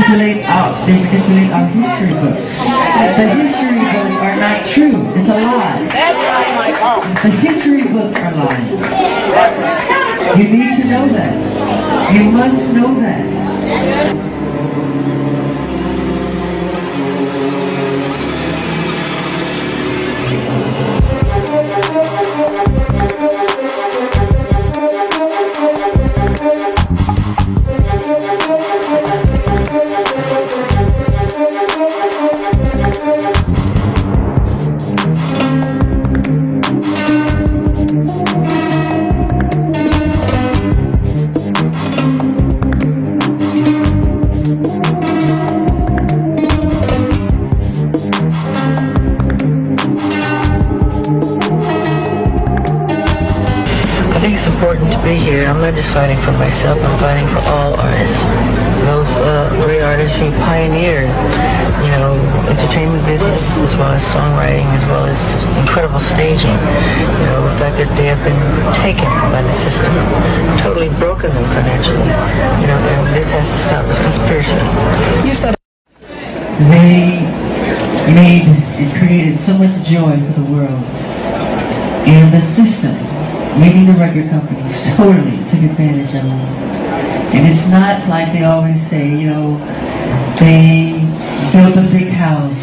manipulate our history books. The history books are not true. It's a lie. The history books are lying. You need to know that. You must know that. I'm not just fighting for myself, I'm fighting for all artists. Those great artists who pioneered, you know, entertainment business, as well as songwriting, as well as incredible staging. You know, the fact that they have been taken by the system, totally broken them financially. You know, and this has to stop this conspiracy. They made and created so much joy for the world. And the system, meaning the record companies, totally took advantage of them. And it's not like they always say, you know, they built a big house,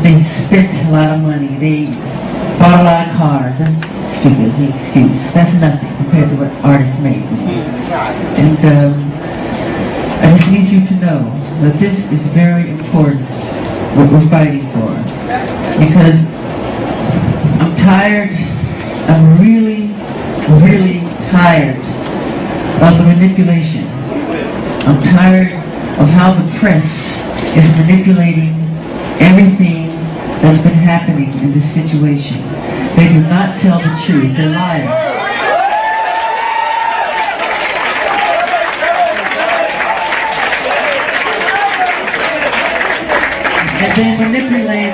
they spent a lot of money, they bought a lot of cars. That's stupid, the excuse. That's nothing compared to what artists make. And I just need you to know that this is very important, what we're fighting for. Because I'm tired, I'm really tired of the manipulation. I'm tired of how the press is manipulating everything that's been happening in this situation. They do not tell the truth. They're liars. And they manipulate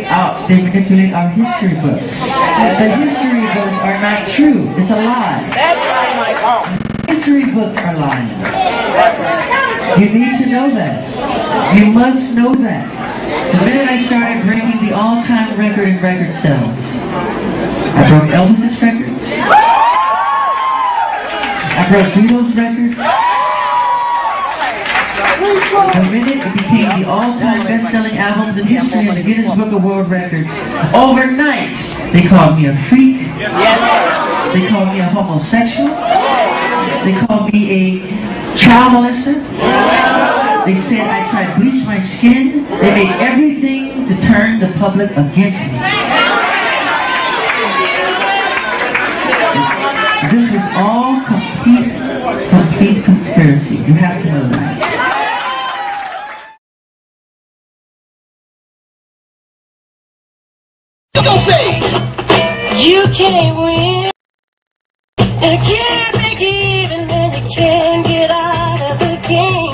our history books. The history books are not true. It's a lie. History books are lying. You need to know that. You must know that. The minute I started breaking the all-time record in record sales, I broke Elvis's records. I broke Beatles' records. The minute it became the all-time best-selling albums in history in the Guinness Book of World Records, overnight, they called me a freak. They called me a homosexual. They called me a child molester. They said I tried to bleach my skin. They made everything to turn the public against me. This was all complete conspiracy. You have to know that. You can't win, and you can't make even, and you can't get out of the game.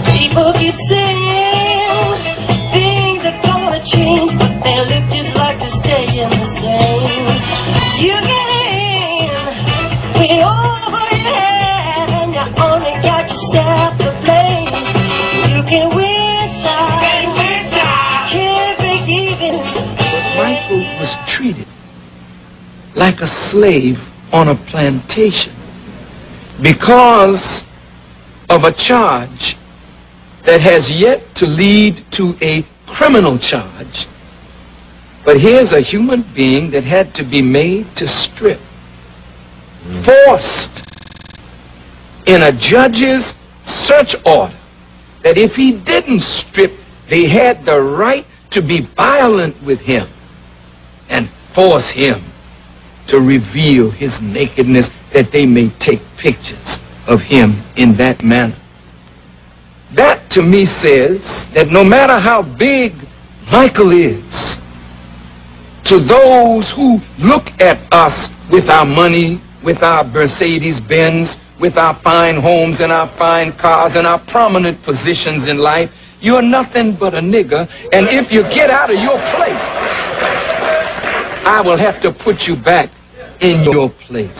People keep saying things are gonna change, but they look just like they're staying the same. You can win over your head, and you only got yourself to blame. You can win time, can't break even. Michael was treated like a slave on a plantation because of a charge that has yet to lead to a criminal charge. But here's a human being that had to be made to strip, forced in a judge's search order, that if he didn't strip, they had the right to be violent with him and force him to reveal his nakedness, that they may take pictures of him in that manner. That to me says that no matter how big Michael is, to those who look at us with our money, with our Mercedes-Benz, with our fine homes and our fine cars and our prominent positions in life, you're nothing but a nigger, and if you get out of your place, I will have to put you back in your place.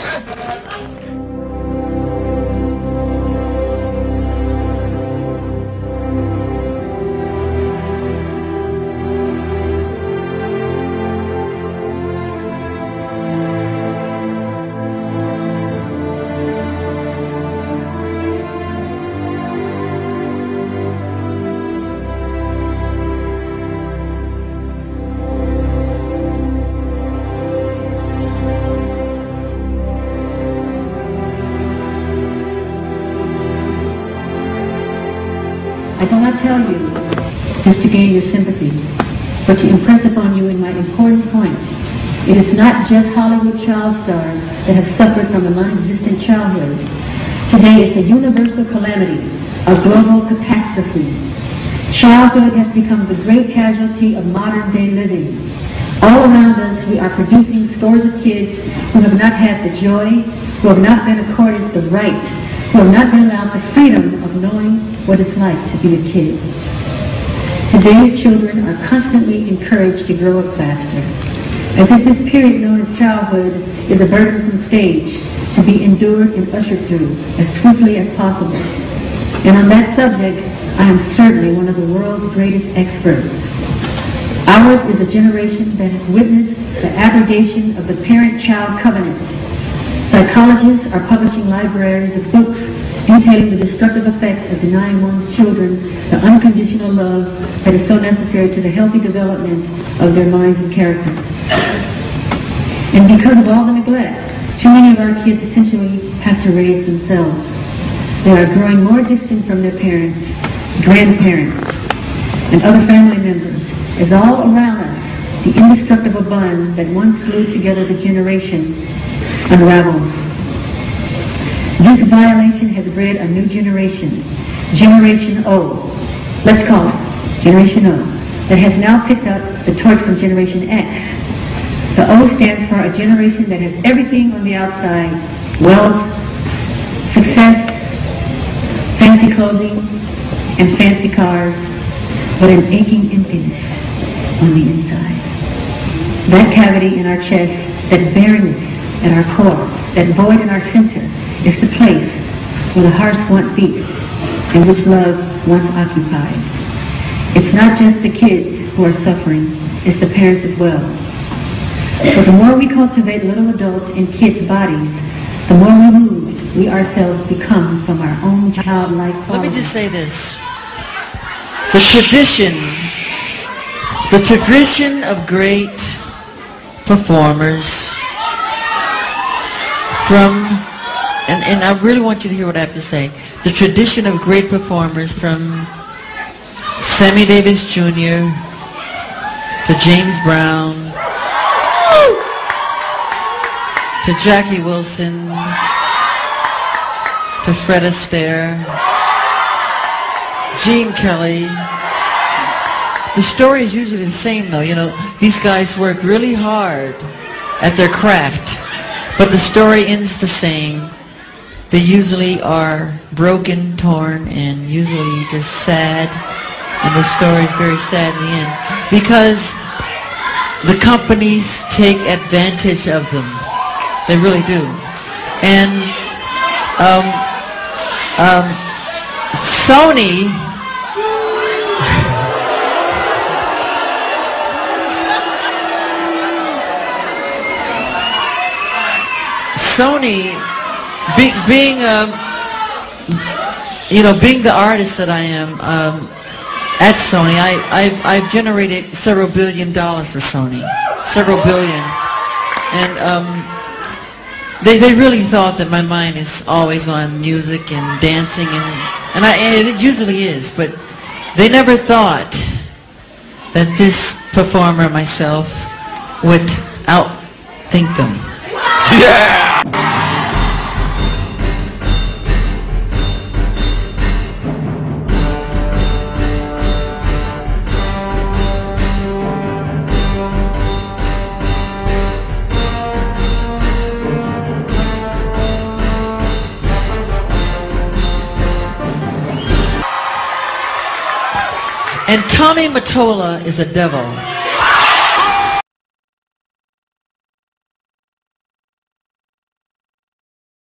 I do not tell you just to gain your sympathy, but to impress upon you in my important point. It is not just Hollywood child stars that have suffered from a non-existent childhood. Today it's a universal calamity, a global catastrophe. Childhood has become the great casualty of modern-day living. All around us, we are producing scores of kids who have not had the joy, who have not been accorded the right, who have not been allowed the freedom of knowing what it's like to be a kid. Today's children are constantly encouraged to grow up faster, as if this period known as childhood is a burdensome stage to be endured and ushered through as swiftly as possible. And on that subject, I am certainly one of the world's greatest experts. Ours is a generation that has witnessed the abrogation of the parent-child covenant. Psychologists are publishing libraries of books detailing the destructive effects of denying one's children the unconditional love that is so necessary to the healthy development of their minds and character. And because of all the neglect, too many of our kids essentially have to raise themselves. They are growing more distant from their parents, grandparents, and other family members, as all around us the indestructible bond that once glued together the generation unravels. This violation has bred a new generation, Generation O, let's call it Generation O, that has now picked up the torch from Generation X. The O stands for a generation that has everything on the outside: wealth, success, fancy clothing, and fancy cars, but an aching emptiness on the inside. That cavity in our chest, that barrenness at our core, that void in our center, is the place where the hearts once beat and which love once occupied. It's not just the kids who are suffering, it's the parents as well. But the more we cultivate little adults in kids' bodies, the more removed we ourselves become from our own childlike qualities. Let me just say this. The tradition of great performers and I really want you to hear what I have to say. The tradition of great performers from Sammy Davis Jr. to James Brown to Jackie Wilson to Fred Astaire, Gene Kelly. The story is usually the same though. You know, these guys work really hard at their craft, but the story ends the same. They usually are broken, torn, and usually just sad, and the story is very sad in the end because the companies take advantage of them. They really do. And Sony being the artist that I am at Sony, I've generated several $1 billion for Sony, several billion, and they really thought that my mind is always on music and dancing, and it usually is, but they never thought that this performer myself would outthink them. Yeah! And Tommy Mottola is a devil.